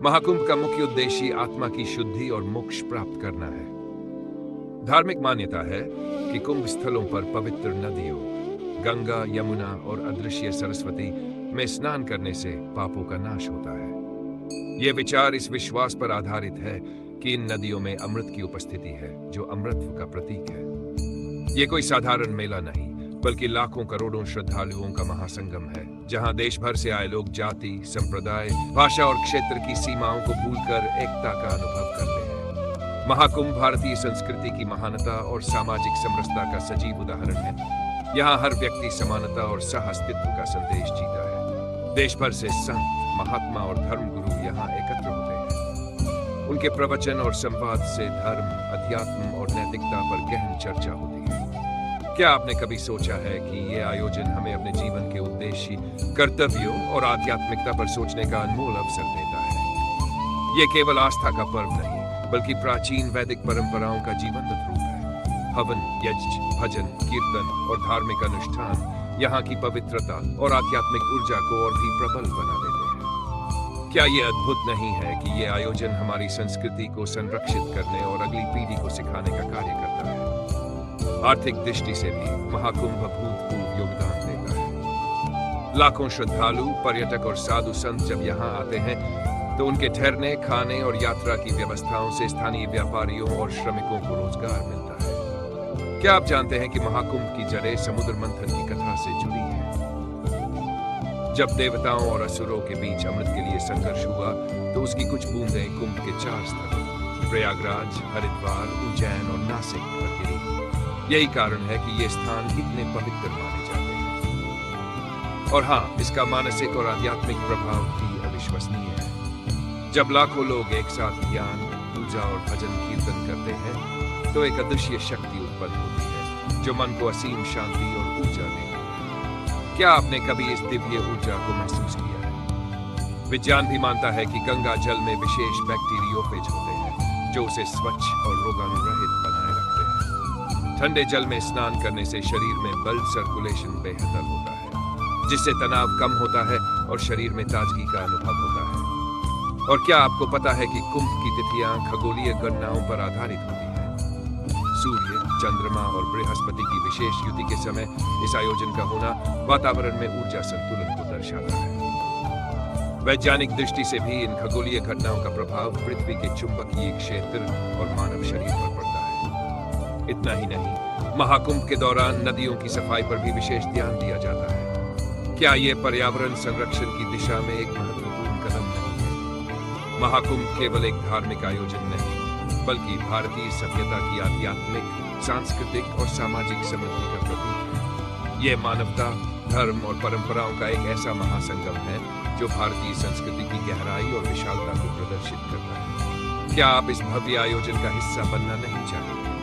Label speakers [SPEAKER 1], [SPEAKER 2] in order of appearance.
[SPEAKER 1] महाकुंभ का मुख्य उद्देश्य आत्मा की शुद्धि और मोक्ष प्राप्त करना है। धार्मिक मान्यता है कि कुंभ स्थलों पर पवित्र नदियों गंगा, यमुना और अदृश्य सरस्वती में स्नान करने से पापों का नाश होता है। यह विचार इस विश्वास पर आधारित है कि इन नदियों में अमृत की उपस्थिति है, जो अमृतत्व का प्रतीक है। यह कोई साधारण मेला नहीं, बल्कि लाखों करोड़ों श्रद्धालुओं का महासंगम है, जहां देश भर से आए लोग जाति, संप्रदाय, भाषा और क्षेत्र की सीमाओं को भूलकर एकता का अनुभव करते हैं। महाकुंभ भारतीय संस्कृति की महानता और सामाजिक समरसता का सजीव उदाहरण है। यहाँ हर व्यक्ति समानता और सह-अस्तित्व का संदेश जीता है। देश भर से संत, महात्मा और धर्मगुरु यहाँ एकत्र होते हैं। उनके प्रवचन और संवाद से धर्म, अध्यात्म और नैतिकता पर गहन चर्चा होती है। क्या आपने कभी सोचा है कि ये आयोजन हमें अपने जीवन के उद्देश्य, कर्तव्यों और आध्यात्मिकता पर सोचने का अनमोल अवसर देता है? ये केवल आस्था का पर्व नहीं, बल्कि प्राचीन वैदिक परंपराओं का जीवंत रूप है। हवन, यज्ञ, भजन, कीर्तन और धार्मिक अनुष्ठान यहाँ की पवित्रता और आध्यात्मिक ऊर्जा को और भी प्रबल बना देते हैं। क्या ये अद्भुत नहीं है कि ये आयोजन हमारी संस्कृति को संरक्षित करने और अगली पीढ़ी को सिखाने का कार्य करता है? आर्थिक दृष्टि से भी महाकुंभ अभूतपूर्व योगदान देता है। लाखों श्रद्धालु, पर्यटक और साधु संत जब यहाँ आते हैं तो उनके ठहरने, खाने और यात्रा की व्यवस्थाओं से स्थानीय व्यापारियों और श्रमिकों को रोजगार मिलता है। क्या आप जानते हैं कि महाकुंभ की जड़ें समुद्र मंथन की कथा से जुड़ी हैं? जब देवताओं और असुरों के बीच अमृत के लिए संघर्ष हुआ तो उसकी कुछ बूंदें कुंभ के 4 स्थलों प्रयागराज, हरिद्वार, उज्जैन और नासिक पर गिरी। यही कारण है कि ये स्थान इतने पवित्र माने जाते हैं। और हाँ, इसका मानसिक और आध्यात्मिक प्रभाव भी अविश्वसनीय है। जब लाखों लोग एक साथ ज्ञान, पूजा और भजन कीर्तन करते हैं तो एक अदृश्य शक्ति उत्पन्न होती है, जो मन को असीम शांति और ऊर्जा देती है। क्या आपने कभी इस दिव्य ऊर्जा को महसूस किया है? विज्ञान भी मानता है कि गंगा जल में विशेष बैक्टीरियोफेज होते हैं, जो उसे स्वच्छ और रोगाणुरहित बनाए रखते हैं। ठंडे जल में स्नान करने से शरीर में ब्लड सर्कुलेशन बेहतर होता है, जिससे तनाव कम होता है और शरीर में ताजगी का अनुभव होता है। और क्या आपको पता है कि कुंभ की तिथियां खगोलीय गणनाओं पर आधारित होती हैं? सूर्य, चंद्रमा और बृहस्पति की विशेष युति के समय इस आयोजन का होना वातावरण में ऊर्जा संतुलन को दर्शाता है। वैज्ञानिक दृष्टि से भी इन खगोलीय घटनाओं का प्रभाव पृथ्वी के चुंबकीय क्षेत्र और मानव शरीर पर पड़ता है। इतना ही नहीं, महाकुंभ के दौरान नदियों की सफाई पर भी विशेष ध्यान दिया जाता है। क्या ये पर्यावरण संरक्षण की दिशा में एक महत्वपूर्ण कदम नहीं है? महाकुंभ केवल एक धार्मिक आयोजन नहीं, बल्कि भारतीय सभ्यता की आध्यात्मिक, सांस्कृतिक और सामाजिक समृद्धि का प्रतीक है। ये मानवता, धर्म और परंपराओं का एक ऐसा महासंगम है जो भारतीय संस्कृति की गहराई और विशालता को प्रदर्शित करता है। क्या आप इस भव्य आयोजन का हिस्सा बनना नहीं चाहेंगे?